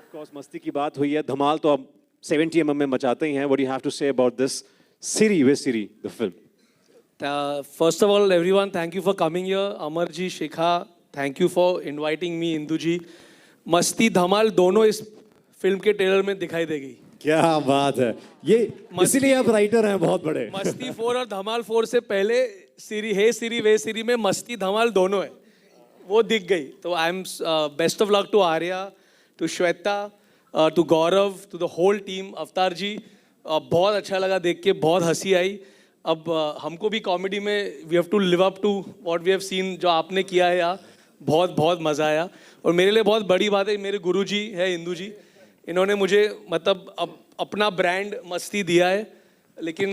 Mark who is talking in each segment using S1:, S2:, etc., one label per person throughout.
S1: Of course, मस्ती की बात हुई है, धमाल तो अब 70 mm में मचाते ही हैं. What do you have to say about this Siri ve Siri, the film?
S2: First of all, everyone, thank you for coming here. Amarji, Shikha, thank you for inviting me, Induji. मस्ती धमाल दोनों इस film के trailer में दिखाई देगी.
S1: क्या बात है, ये इसीलिए आप राइटर हैं बहुत बड़े.
S2: मस्ती 4 और धमाल 4 से पहले सीरी हे सीरी वे सीरी में मस्ती धमाल दोनों है, वो दिख गई. तो I am best of luck to Arya, to Shweta, to Gaurav, to the whole team. Avatar ji, बहुत अच्छा लगा देख के, बहुत हंसी आई. अब हमको भी कॉमेडी में we have to live up to what we have seen, जो आपने किया है यार, बहुत बहुत मज़ा आया. और मेरे लिए बहुत बड़ी बात है, मेरे गुरुजी है इंदू जी, इन्होंने मुझे मतलब अपना ब्रांड मस्ती दिया है. लेकिन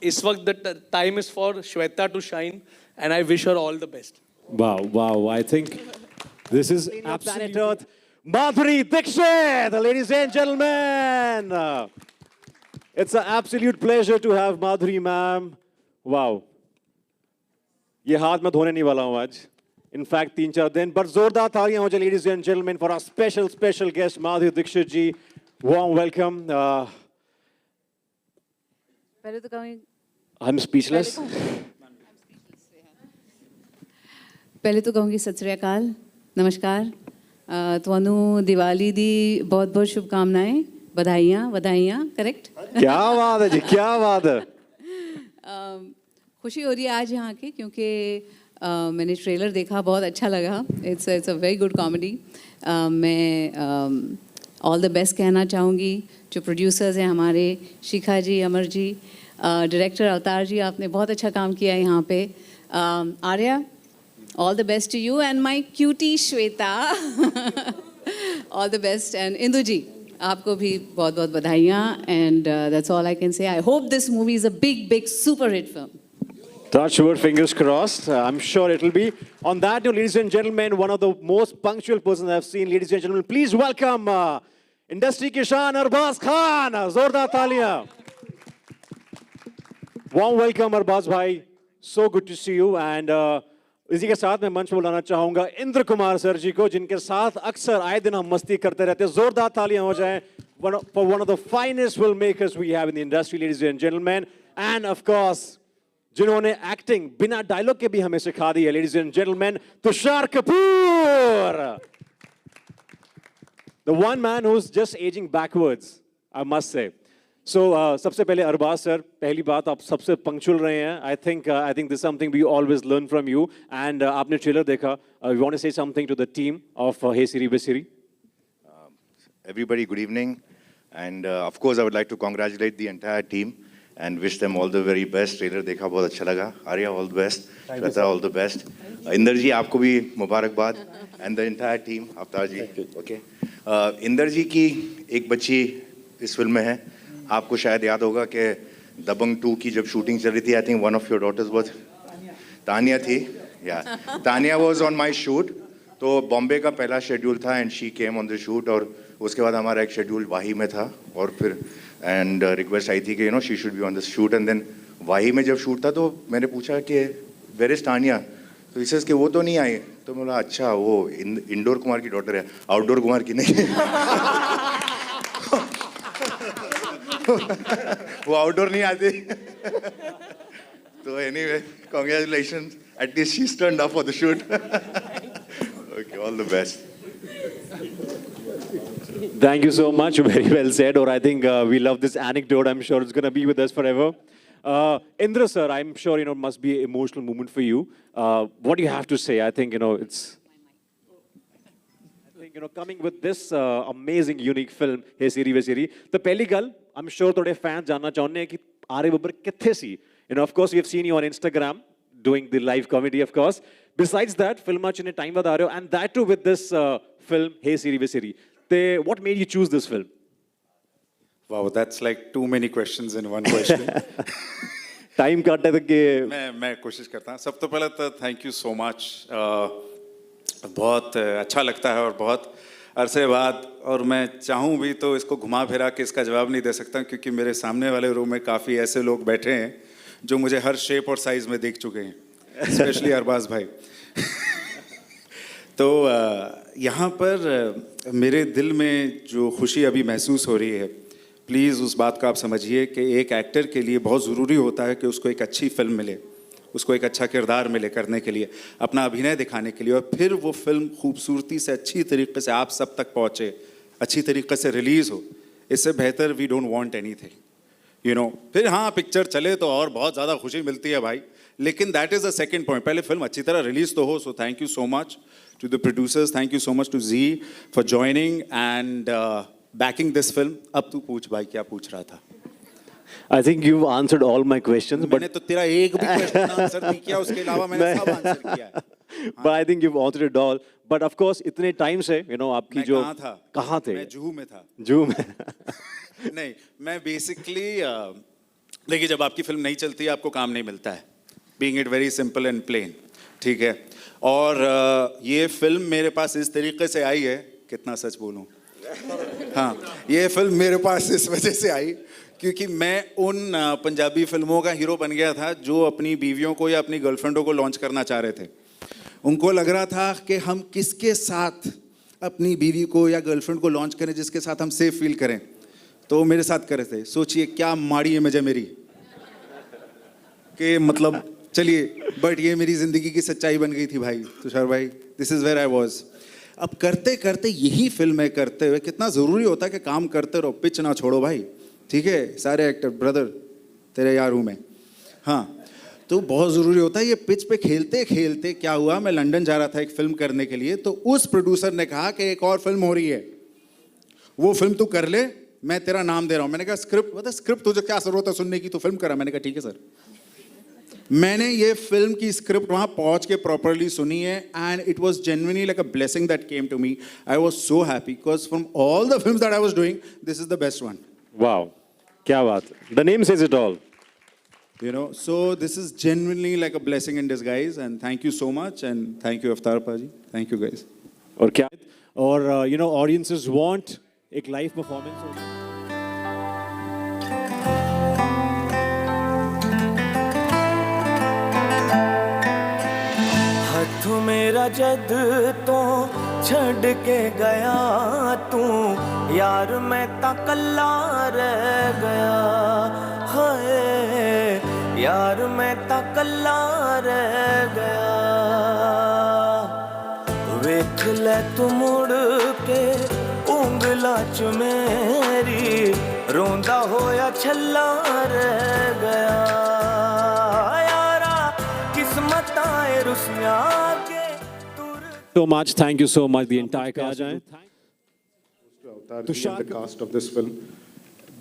S2: इस वक्त the time is for Shweta to shine and I wish her all the best.
S1: Wow, wow, I think this is Planet Earth. Madhuri Dixit, ladies and gentlemen. It's an absolute pleasure to have Madhuri ma'am. Wow. ये हाथ मैं धोने नहीं वाला हूँ आज. In fact, 3-4 दिन. But जोरदार तालियां हो जाए, ladies and gentlemen, for our special guest, Madhuri Dixit ji. Warm welcome.
S3: पहले तो कहूँगी,
S1: I'm speechless.
S3: पहले तो कहूँगी सत श्री अकाल, नमस्कार. ਤੁਹਾਨੂੰ दिवाली दी बहुत बहुत शुभकामनाएं, बधाइयाँ, करेक्ट?
S1: क्या बात है जी, क्या बात है.
S3: खुशी हो रही है आज यहाँ की, क्योंकि मैंने ट्रेलर देखा, बहुत अच्छा लगा. It's a very good comedy. मैं ऑल द बेस्ट कहना चाहूँगी जो प्रोड्यूसर्स हैं हमारे, शिखा जी, अमर जी, डायरेक्टर अवतार जी, आपने बहुत अच्छा काम किया है यहाँ पे. Arya, all the best to you, and my cutie Shweta. All the best, and Indu ji, आपको भी बहुत बहुत बधाइयाँ. And that's all I can say. I hope this movie is a big super hit film.
S1: Touch wood, fingers crossed. I'm sure it'll be. On that note, ladies and gentlemen, one of the most punctual persons I've seen. Ladies and gentlemen, please welcome industry ki shaan Arbaz Khan. Zordar taaliyan. Warm welcome, Arbaz bhai. So good to see you. And इसी के साथ मैं मंच बुलाना चाहूंगा Indra Kumar sir जी को, जिनके साथ अक्सर आए दिन हम मस्ती करते रहते हैं. जोरदार तालियां हो जाएं for one of the finest filmmakers we have in the industry, ladies and gentlemen. And of course, जिन्होंने एक्टिंग बिना डायलॉग के भी हमें सिखा दी है, ladies and gentlemen, Tushar Kapoor. The one man who's just aging backwards, I must say. So, सबसे पहले Arbaaz sir, पहली बात, आप सबसे पंक्चुअल रहे हैं. I think this is something we always learn from you. And आपने ट्रेलर देखा. You want to say something to the team of Hey Siri Be Siri?
S4: Everybody, good evening. And of course, I would like to congratulate the entire team and wish them all the very best. Trailer देखा, बहुत अच्छा लगा. Arya, all the best. Shweta, all the best. Inder जी, आपको भी मुबारकबाद. And the entire team, अवतार जी. Okay. Inder जी की एक बच्ची इस फिल्म में है. आपको शायद याद होगा कि दबंग 2 की जब शूटिंग चल रही थी, I think one of your daughters was Tania थी. Yeah Tania was on my shoot. तो बॉम्बे का पहला शेड्यूल था and she came on the shoot. और उसके बाद हमारा एक शेड्यूल वाही में था, और फिर एंड रिक्वेस्ट आई थी कि she should be on the shoot. And then वाही में जब शूट था तो मैंने पूछा कि वेयर इज तानिया. तो इसे कि वो तो नहीं आई. तो मैं बोला अच्छा, वो इंडोर कुमार की डॉटर है, आउटडोर कुमार की नहीं. वो आउटडोर नहीं आती. तो anyway, congratulations, at least she turned up for the shoot. Okay, all the best.
S1: Thank you so much. Very well said. Or I think we love this anecdote. I'm sure it's going to be with us forever. Indra sir, I'm sure it must be an emotional moment for you. What do you have to say? I think it's. Coming with this amazing, unique film, Hey Siri Ve Siri. The pehli gal, I'm sure thode fans जानना चाहते हैं कि आर्य बब्बर कित्थे सी. Of course, we have seen you on Instagram doing the live comedy, of course. Besides that, film achne time बाद आ रहे हो, and that too with this film, Hey Siri Ve Siri. What made you choose this film?
S5: Wow, that's like too many questions in one question.
S1: Time काटे तक के.
S5: मैं कोशिश करता हूँ. सब तो पहले तो thank you so much. बहुत अच्छा लगता है और बहुत अरसे बाद, और मैं चाहूँ भी तो इसको घुमा फिरा के इसका जवाब नहीं दे सकता, क्योंकि मेरे सामने वाले रूम में काफ़ी ऐसे लोग बैठे हैं जो मुझे हर शेप और साइज़ में देख चुके हैं, स्पेशली अरबाज भाई. तो यहाँ पर मेरे दिल में जो खुशी अभी महसूस हो रही है, प्लीज़ उस बात को आप समझिए कि एक एक्टर के लिए बहुत ज़रूरी होता है कि उसको एक अच्छी फिल्म मिले, उसको एक अच्छा किरदार मिले करने के लिए, अपना अभिनय दिखाने के लिए, और फिर वो फिल्म खूबसूरती से अच्छी तरीके से आप सब तक पहुँचे, अच्छी तरीके से रिलीज़ हो। इससे बेहतर we don't want anything, you know. फिर हाँ, पिक्चर चले तो और बहुत ज़्यादा खुशी मिलती है भाई, लेकिन that is the second point. पहले फिल्म अच्छी तरह रिलीज़ तो हो। So thank you so much to the producers, thank you so much to Zee for joining and backing this film. अब तू पूछ भाई, क्या पूछ रहा था?
S1: I think you've answered all my questions, but
S5: मैंने तो तेरा एक भी क्वेश्चन आंसर नहीं किया, उसके अलावा मैंने सब आंसर किया है।
S1: but I think you've answered it all. But of course, इतने टाइम से, you know, आपकी
S5: मैं
S1: जो
S5: कहाँ था?
S1: कहाँ थे?
S5: मैं जूहू में था।
S1: जूहू में।
S5: नहीं, मैं बेसिकली देखिए, जब आपकी फिल्म नहीं चलती है आपको काम नहीं मिलता है, being it very simple and plain, ठीक है। और ये फिल्म मेरे पास इस तरीके से आई है, कितना सच बोलूं, हाँ, ये फिल्म मेरे पास इस वजह से आई क्योंकि मैं उन पंजाबी फिल्मों का हीरो बन गया था जो अपनी बीवियों को या अपनी गर्लफ्रेंडों को लॉन्च करना चाह रहे थे। उनको लग रहा था कि हम किसके साथ अपनी बीवी को या गर्लफ्रेंड को लॉन्च करें जिसके साथ हम सेफ फील करें, तो वो मेरे साथ कर रहे थे। सोचिए क्या माड़ी इमेज है मेरी, कि मतलब चलिए, बट ये मेरी ज़िंदगी की सच्चाई बन गई थी भाई, तुषार भाई, this is where I was. अब करते करते यही फिल्में करते हुए कितना ज़रूरी होता है कि काम करते रहो, पिच ना छोड़ो भाई, ठीक है। सारे एक्टर ब्रदर तेरे यार हूँ मैं, हाँ, तो बहुत ज़रूरी होता है ये पिच पे खेलते खेलते। क्या हुआ, मैं लंदन जा रहा था एक फिल्म करने के लिए, तो उस प्रोड्यूसर ने कहा कि एक और फिल्म हो रही है, वो फिल्म तू कर ले, मैं तेरा नाम दे रहा हूँ। मैंने कहा स्क्रिप्ट बता, स्क्रिप्ट तुझे क्या ज़रूरत है सुनने की, तू फिल्म करा। मैंने कहा ठीक है सर। मैंने ये फिल्म की स्क्रिप्ट वहाँ पहुँच के प्रॉपरली सुनी है, and it was genuinely like a blessing that came to me. I was so happy because from all the films that I was doing, this is the best one.
S1: Wow, क्या बात! The name says it all.
S5: You know, so this is genuinely like a blessing in disguise, and thank you so much, and thank you Avtar Paji, thank you guys.
S1: और क्या? और you know, audiences want एक live performance.
S6: हथ मेरा जद तो छड़ के गया तू यार, मैं ता कल्ला रह गया, हाय यार मैं ता कल्ला रह गया। वेख ले तू मुड़ के उंगला च मेरी, रोंदा होया छल्ला रह गया, यारा किस्मत आए रुसिया के
S1: So much, thank you so much. The entire cast.
S7: Tushar, the cast of this film.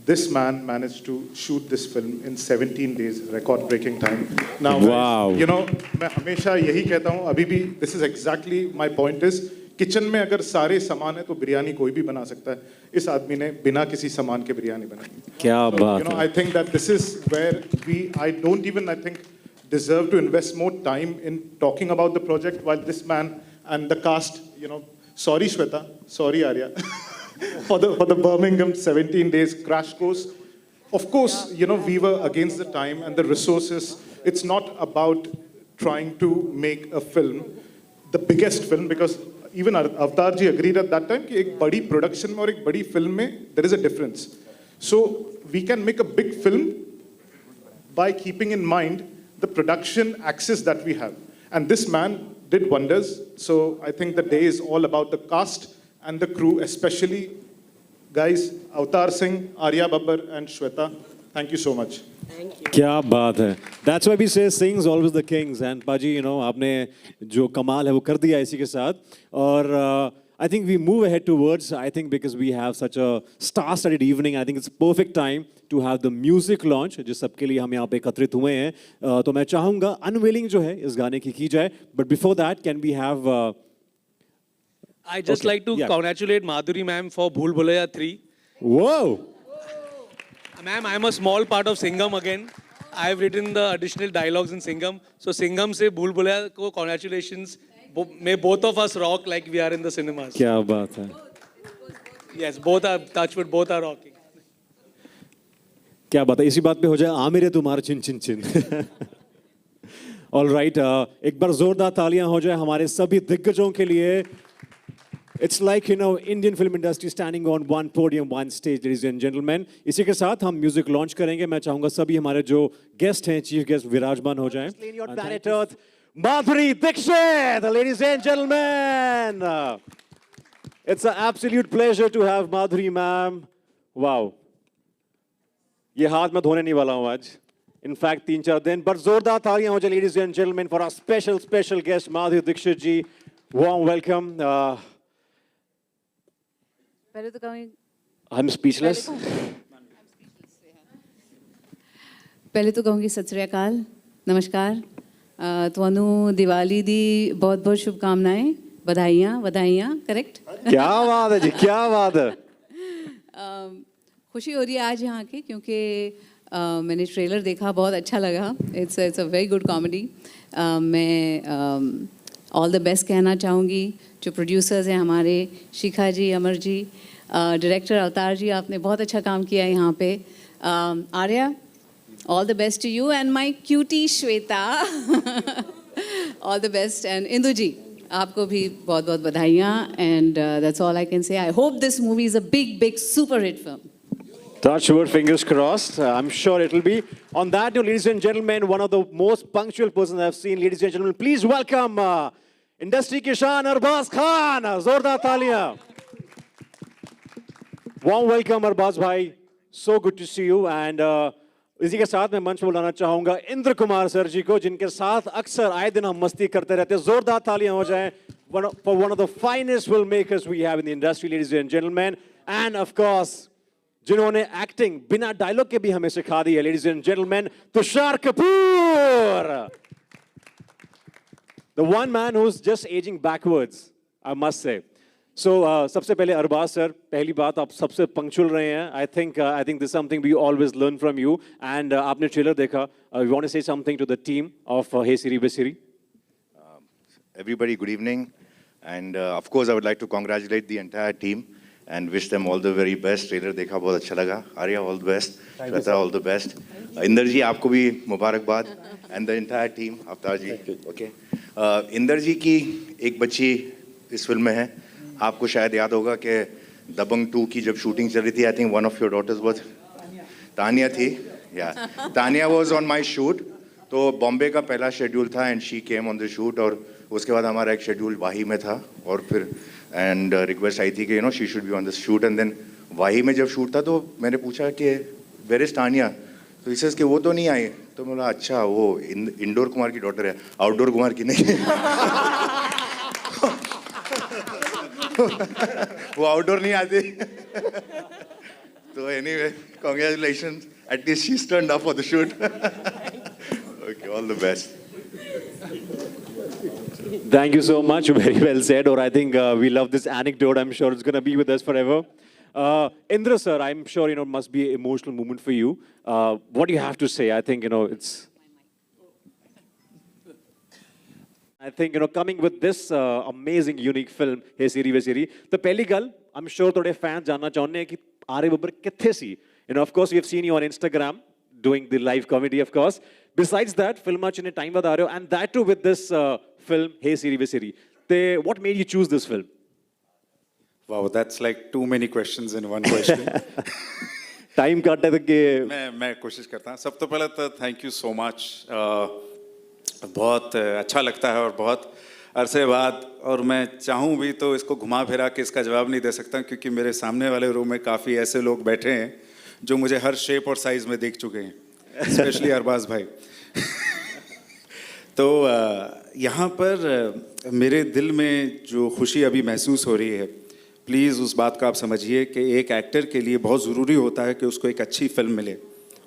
S7: This man managed to shoot this film in 17 days, record-breaking time. Now,
S1: Wow.
S7: you know, मैं हमेशा यही कहता हूँ, अभी भी this is exactly my point is, kitchen में अगर सारे सामान है तो बिरयानी कोई भी बना सकता है। इस आदमी ने बिना किसी सामान के बिरयानी बनाई।
S1: क्या बात
S7: You know,
S1: है?
S7: I think that this is where I don't even, I think, deserve to invest more time in talking about the project, while this man and the cast, you know, sorry Shweta, sorry Arya, for the Birmingham 17 days crash course. Of course, you know, we were against the time and the resources. It's not about trying to make a film, the biggest film, because even Avtar ji agreed at that time कि एक बड़ी production में और एक बड़ी film में there is a difference. So we can make a big film by keeping in mind the production access that we have. And this man did wonders. So I think the day is all about the cast and the crew, especially guys, Avtar Singh, Arya Babbar and Shweta. Thank you so much.
S1: क्या बात है? That's why we say Singh's always the kings. And Paji, you know, आपने जो कमाल है वो कर दिया इसी के साथ. और I think we move ahead towards, I think because we have such a star-studded evening, I think it's perfect time to have the music launch, जिस सबके लिए हम यहाँ पे एकत्रित हुए हैं. तो मैं चाहूँगा unveiling जो है इस गाने की जाए. But before that, can we have...
S2: I just
S1: Okay,
S2: like to
S1: yeah.
S2: congratulate Madhuri ma'am for Bhool Bhulaiya 3.
S1: Whoa!
S2: Ma'am, I'm a small part of Singham again. I've written the additional dialogues in Singham. So Singham se Bhool Bhulaiya ko congratulations. May both of us rock like we are in the cinemas.
S1: क्या बात है?
S2: Yes, both are, touchwood, both are rocking.
S1: क्या बात है? इसी बात पे हो जाए आ मेरे तुम्हारे चिन चिन चिन. All right, एक बार जोरदार तालियां हो जाए हमारे सभी दिग्गजों के लिए. It's like, you know, Indian film industry standing on one podium, one stage, ladies and gentlemen. इसी के साथ हम म्यूजिक लॉन्च करेंगे. मैं चाहूंगा सभी हमारे जो गेस्ट हैं, चीफ गेस्ट विराजमान हो जाएं. Planet Earth, Madhuri Dixit, ladies and gentlemen. It's an absolute pleasure to have Madhuri ma'am. Wow. ये हाथ मैं धोने नहीं वाला हूँ आज. In fact, 3-4 दिन. But जोरदार तालियां हो जाए, ladies and gentlemen, for our special guest, Madhuri Dixit ji. Warm welcome.
S3: पहले तो कहूँगी
S1: I'm speechless.
S3: पहले तो कहूँगी सत श्री अकाल, नमस्कार. ਤੁਹਾਨੂੰ ਦੀਵਾਲੀ ਦੀ बहुत शुभकामनाएं, ਵਧਾਈਆਂ, करेक्ट?
S1: क्या बात है जी, क्या बात है.
S3: खुशी हो रही है आज यहाँ के, क्योंकि मैंने ट्रेलर देखा, बहुत अच्छा लगा. It's a very good comedy. मैं ऑल द बेस्ट कहना चाहूँगी जो प्रोड्यूसर्स हैं हमारे, शिखा जी, अमर जी, डायरेक्टर अवतार जी, आपने बहुत अच्छा काम किया है यहाँ पे. Arya, all the best to you, and my cutie Shweta. All the best, and Indu ji, आपको भी बहुत बहुत बधाइयाँ. And that's all I can say. I hope this movie is a big super hit film.
S1: Touch wood, fingers crossed. I'm sure it will be. On that note, ladies and gentlemen, one of the most punctual persons I've seen. Ladies and gentlemen, please welcome industry ki shaan Arbaz Khan. Zordar taaliyan. Warm welcome Arbaz bhai. So good to see you. And इसी के साथ मैं मंच में बुलाना चाहूंगा Indra Kumar sir जी को, जिनके साथ अक्सर आए दिन हम मस्ती करते रहते हैं. जोरदार तालियां हो जाएं for one of the finest filmmakers we have in the industry, ladies and gentlemen. And of course, जिन्होंने एक्टिंग बिना डायलॉग के भी हमें सिखा दी है, ladies and gentlemen, Tushar Kapoor. The one man who's just aging backwards, I must say. So, सबसे पहले Arbaaz sir, पहली बात, आप सबसे पंक्चुअल रहे हैं. I think this is something we always learn from you. And आपने ट्रेलर देखा. You want to say something to the team of Hey Siri Be Siri?
S4: Everybody, good evening. And of course, I would like to congratulate the entire team and wish them all the very best. Trailer देखा बहुत अच्छा लगा. Arya, all the best. Shweta, all the best. Inder जी, आपको भी मुबारकबाद. And the entire team, अवतार जी. Okay. Inder जी की एक बच्ची इस फिल्म में है. आपको शायद याद होगा कि दबंग 2 की जब शूटिंग चल रही थी, I think one of your daughters was Tania थी. Yeah Tania was on my shoot. तो बॉम्बे का पहला शेड्यूल था and she came on the shoot. और उसके बाद हमारा एक शेड्यूल वाही में था. और फिर एंड रिक्वेस्ट आई थी कि she should be on the shoot. And then वाही में जब शूट था तो मैंने पूछा कि वेयर इज तानिया. तो इसे कि वो तो नहीं आई. तो मैं बोला अच्छा, वो इंडोर कुमार की डॉटर है, आउटडोर कुमार की नहीं. वो आउटडोर नहीं आती. तो anyway, congratulations, at least she turned up for the shoot. Okay, all the best.
S1: Thank you so much. Very well said. Or I think we love this anecdote. I'm sure it's going to be with us forever. Indra sir, I'm sure it must be an emotional moment for you. What do you have to say? I think it's. I think coming with this amazing, unique film, Hey Siri Ve Siri. The pehli gal, I'm sure thode fans janna chahne ki Arya Babbar kithe si. Of course, we have seen you on Instagram doing the live comedy, of course. Besides that, film achne time bad aa rahe ho, and that too with this film, Hey Siri Ve Siri. What made you choose this film?
S5: Wow, that's like too many questions in one question.
S1: Time काटे तक के.
S5: मैं कोशिश करता हूँ. सब तो पहले तो थैंक यू सो मच. बहुत अच्छा लगता है और बहुत अरसे बाद, और मैं चाहूँ भी तो इसको घुमा फिरा के इसका जवाब नहीं दे सकता, क्योंकि मेरे सामने वाले रूम में काफ़ी ऐसे लोग बैठे हैं जो मुझे हर शेप और साइज़ में देख चुके हैं, स्पेशली अरबाज भाई. तो यहाँ पर मेरे दिल में जो खुशी अभी महसूस हो रही है, प्लीज़ उस बात को आप समझिए कि एक एक्टर के लिए बहुत ज़रूरी होता है कि उसको एक अच्छी फिल्म मिले,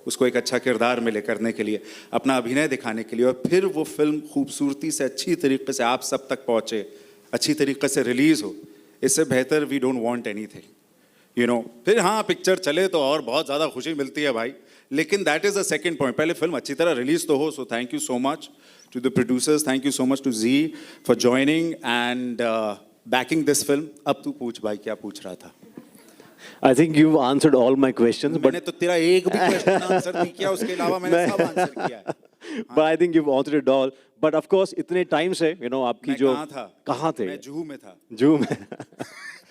S5: उसको एक अच्छा किरदार मिले करने के लिए, अपना अभिनय दिखाने के लिए, और फिर वो फिल्म खूबसूरती से अच्छी तरीके से आप सब तक पहुँचे, अच्छी तरीके से रिलीज़ हो. इससे बेहतर वी डोंट वांट एनीथिंग. फिर हाँ, पिक्चर चले तो और बहुत ज़्यादा खुशी मिलती है भाई, लेकिन that is the second point. पहले फिल्म अच्छी तरह रिलीज़ तो हो. So thank you so much to the producers, thank you so much to Zee for joining and backing this film. अब तू पूछ भाई, क्या पूछ रहा था?
S1: I think you've answered all my questions.
S5: मैंने तो तेरा एक भी क्वेश्चन आंसर नहीं किया, उसके अलावा मैंने सब आंसर किया है.
S1: But I think you've answered it all. But of course इतने टाइम से आपकी
S5: मैं
S1: जो
S5: कहाँ था?
S1: कहाँ थे?
S5: मैं जुहू में था।
S1: जू में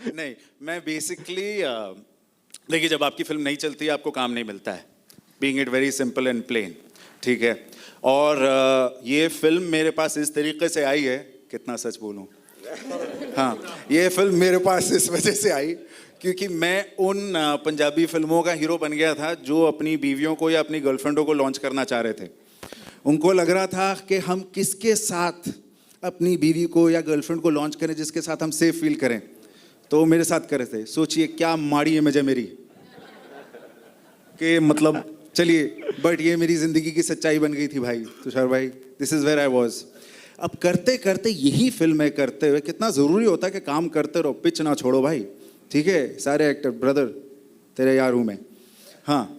S5: नहीं, मैं बेसिकली देखिए, जब आपकी फिल्म नहीं चलती आपको काम नहीं मिलता है, being it very simple and plain, ठीक है। और ये फिल्म मेरे पास इस तरीके से आई है, कितना सच बोलूं, हाँ, ये फिल्म मेरे पास इस वजह से आई क्योंकि मैं उन पंजाबी फिल्मों का हीरो बन गया था जो अपनी बीवियों को या अपनी गर्लफ्रेंडों को लॉन्च करना चाह रहे थे। उनको लग रहा था कि हम किसके साथ अपनी बीवी को या गर्लफ्रेंड को लॉन्च करें जिसके साथ हम सेफ फील करें, तो मेरे साथ कर रहे थे। सोचिए क्या माड़ी इमेज है मेरी, कि मतलब चलिए, बट ये मेरी जिंदगी की सच्चाई बन गई थी भाई, तुषार भाई, this is where I was. अब करते करते यही फिल्में करते हुए कितना ज़रूरी होता है कि काम करते रहो, पिच ना छोड़ो भाई, ठीक है। सारे एक्टर ब्रदर तेरे यार हूँ मैं, हाँ,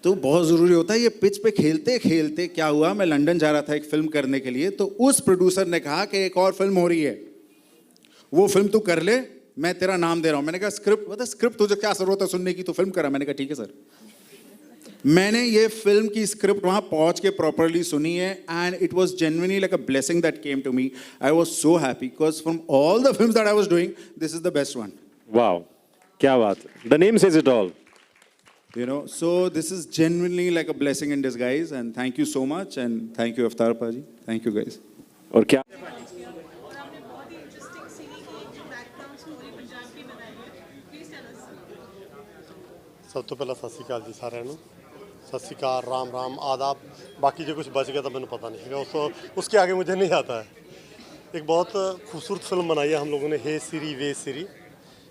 S5: तो बहुत ज़रूरी होता है ये पिच पे खेलते खेलते। क्या हुआ, मैं लंदन जा रहा था एक फिल्म करने के लिए, तो उस प्रोड्यूसर ने कहा कि एक और फिल्म हो रही है, वो फिल्म तू कर ले, मैं तेरा नाम दे रहा हूँ। मैंने कहा स्क्रिप्ट बता, स्क्रिप्ट तुझे क्या ज़रूरत है सुनने की, तो फिल्म करा। मैंने कहा ठीक है सर। मैंने ये फिल्म की स्क्रिप्ट वहाँ पहुँच के प्रॉपरली सुनी है, and it was genuinely like a blessing that came to me. I was so happy because from all the films that I was doing, this is the best one.
S1: Wow, क्या बात, the name says it all.
S5: You know, so this is genuinely like a blessing in disguise, and thank you so much, and thank you Avtar Paji, thank you guys.
S1: और क्या
S8: और आपने बहुत ही interesting series की एक जो background story Punjab की बनाई है, प्लीज टेल अस।
S9: ਸਭ ਤੋਂ ਪਹਿਲਾਂ ਸਤਿ ਸ਼੍ਰੀ ਅਕਾਲ ਜੀ ਸਾਰਿਆਂ ਨੂੰ। ਸਤਿ ਸ਼੍ਰੀ ਅਕਾਲ, ਰਾਮ ਰਾਮ, आदाब। बाकी जो कुछ बच गया तो मैंने पता नहीं है, उसके आगे मुझे नहीं आता है। एक बहुत खूबसूरत फिल्म बनाई है हम लोगों ने, हे सिरी वे सिरी।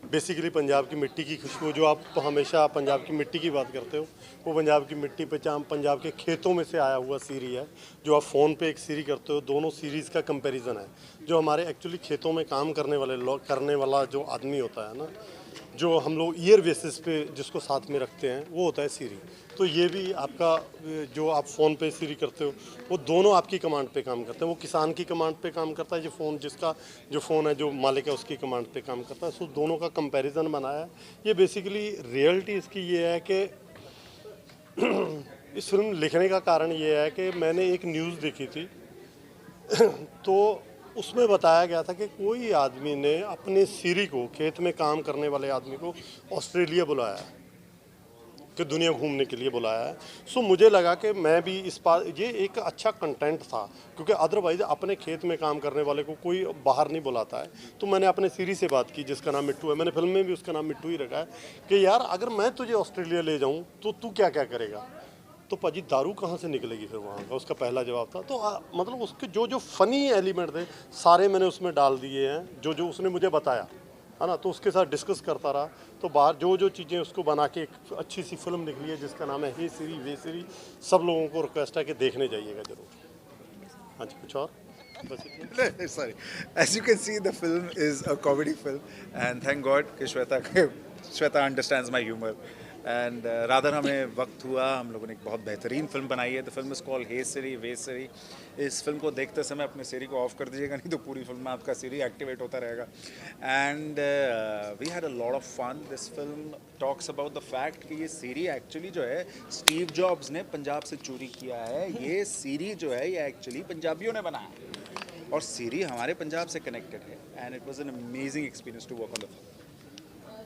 S9: बेसिकली पंजाब की मिट्टी की खुशबू, जो आप हमेशा पंजाब की मिट्टी की बात करते हो, वो पंजाब की मिट्टी पे पंजाब के खेतों में से आया हुआ सीरी है। जो आप फ़ोन पे एक सीरी करते हो, दोनों सीरीज़ का कंपैरिजन है। जो हमारे एक्चुअली खेतों में काम करने वाला जो आदमी होता है ना, जो हम लोग ईयर बेसिस पे जिसको साथ में रखते हैं, वो होता है सीरी। तो ये भी आपका जो आप फ़ोन पे सीरी करते हो, वो दोनों आपकी कमांड पे काम करते हैं। वो किसान की कमांड पे काम करता है, जो फ़ोन जिसका जो फ़ोन है, जो मालिक है, उसकी कमांड पे काम करता है। सो दोनों का कंपैरिजन बनाया है। ये बेसिकली रियलिटी इसकी ये है कि इस फिल्म लिखने का कारण ये है कि मैंने एक न्यूज़ देखी थी तो उसमें बताया गया था कि कोई आदमी ने अपने सीरी को, खेत में काम करने वाले आदमी को ऑस्ट्रेलिया बुलाया है, कि दुनिया घूमने के लिए बुलाया है। सो मुझे लगा कि मैं भी ये एक अच्छा कंटेंट था, क्योंकि अदरवाइज़ अपने खेत में काम करने वाले को कोई बाहर नहीं बुलाता है। तो मैंने अपने सीरी से बात की जिसका नाम मिट्टू है, मैंने फिल्म में भी उसका नाम मिट्टू ही रखा है, कि यार अगर मैं तुझे ऑस्ट्रेलिया ले जाऊँ तो तू क्या क्या करेगा। तो पाजी दारू कहाँ से निकलेगी फिर वहाँ का, उसका पहला जवाब था। तो मतलब उसके जो जो फ़नी एलिमेंट थे सारे मैंने उसमें डाल दिए हैं, जो जो उसने मुझे बताया है ना। तो उसके साथ डिस्कस करता रहा, तो बाहर जो जो चीज़ें उसको बना के एक अच्छी सी फिल्म निकली है जिसका नाम है हे सिरी वे सिरी। सब लोगों को रिक्वेस्ट है कि देखने जाइएगा ज़रूर। हाँ जी, कुछ और?
S10: Sorry. As you can see, the film is a comedy film, and thank God कि Shweta understands my humor. And rather हमें वक्त हुआ, हम लोगों ने एक बहुत बेहतरीन फिल्म बनाई है। द फिल्म इज़ कॉल्ड हे सिरी वे सिरी। इस फिल्म को देखते समय अपने सिरी को ऑफ कर दीजिएगा, नहीं तो पूरी फिल्म में आपका सिरी एक्टिवेट होता रहेगा। And we had a lot of fun. This film talks about the fact कि ये सिरी एक्चुअली जो है स्टीव जॉब्स ने पंजाब से चोरी किया है। ये सिरी जो है ये एक्चुअली पंजाबियों ने बनाया है, और सिरी हमारे पंजाब से कनेक्टेड है। And it was an amazing experience to work on the film.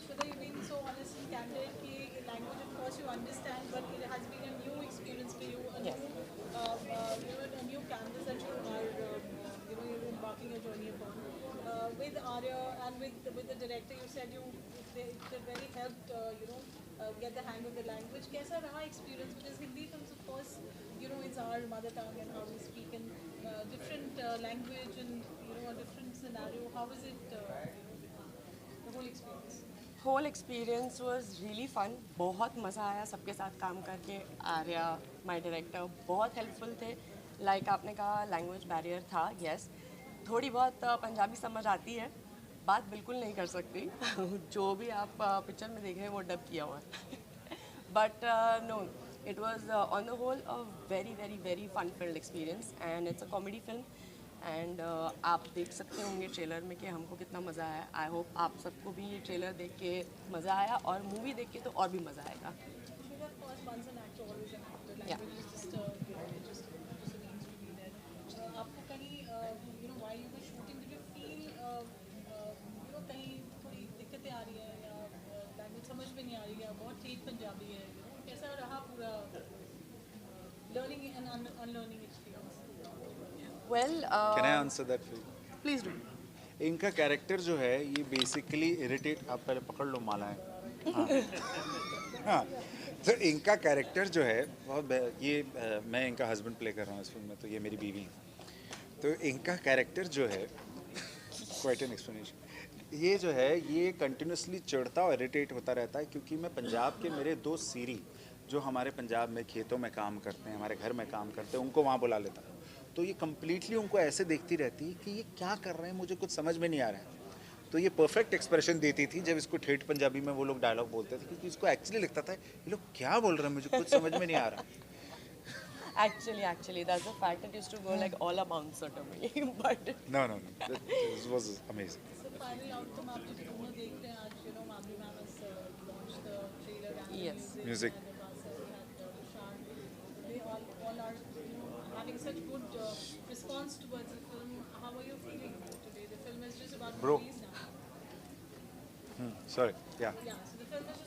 S8: Shweta, you've been so honest and candid कि language of course you understand, but it has been a new experience for you, a new canvas that you are you're embarking your journey upon. With Arya and with the director, you said they really helped get the hang of the language. कैसा रहा experience? Because Hindi films, of course, it's our mother tongue and how we speak in different language and a different scenario. How was it? The whole experience.
S11: Whole experience was really fun. बहुत मज़ा आया सबके साथ काम करके। Arya my director बहुत helpful थे। Like आपने कहा लैंग्वेज बैरियर था, यस, थोड़ी बहुत पंजाबी समझ आती है, बात बिल्कुल नहीं कर सकती जो भी आप पिक्चर में देख रहे हैं वो डब किया हुआ है but no, it was on the whole a very very very fun filled experience, and it's a comedy film. And आप देख सकते होंगे ट्रेलर में कि हमको कितना मज़ा आया। आई होप आप सबको भी ये ट्रेलर देख के मज़ा आया, और मूवी देख के तो और भी मज़ा आएगा।
S8: आपको कहीं you know, while you were shooting, did you feel, you know, कहीं थोड़ी दिक्कतें आ रही हैं या language समझ में नहीं आ रही है, बहुत ठेठ पंजाबी है, you know, कैसा रहा पूरा learning and unlearning experience?
S11: Well,
S10: Can I answer that for you?
S11: please do.
S10: इनका कैरेक्टर जो है ये बेसिकली इरिटेट, आप पहले पकड़ लो मालाएं। हाँ, हाँ। तो इनका कैरेक्टर जो है मैं इनका हस्बैंड प्ले कर रहा हूँ इस फिल्म में, तो ये मेरी बीवी है। तो इनका कैरेक्टर जो है क्वाइट एन एक्सप्लेनेशन, ये जो है ये कंटिन्यूसली चिढ़ता और इरिटेट होता रहता है, क्योंकि मैं पंजाब के मेरे दो सीरी जो हमारे पंजाब में खेतों में काम करते हैं, हमारे घर में काम करते हैं, उनको वहाँ बुला लेता हूँ। तो ये कम्प्लीटली उनको ऐसे देखती रहती है कि ये क्या कर रहे हैं, मुझे कुछ समझ में नहीं आ रहा है। तो ये परफेक्ट एक्सप्रेशन देती थी जब इसको ठेठ पंजाबी में वो लोग डायलॉग बोलते थे, क्योंकि इसको एक्चुअली लगता था ये लोग क्या बोल रहे हैं, मुझे कुछ समझ में नहीं आ रहा।
S11: Actually, that's the fact that used to go like all a bouncer to me. But
S10: No, this was amazing.
S8: So final outcome आप जब दोनों देखते हैं आज, you know, Madhuri ma'am has launched the trailer and the
S11: Yes.
S10: Music.
S8: and Vasa, we had Roshan. They all are, you know, having such good response towards the film. How are you feeling today? The film is just about to
S10: Bro.
S8: release now.
S10: Sorry, yeah.
S8: Yeah, so the film is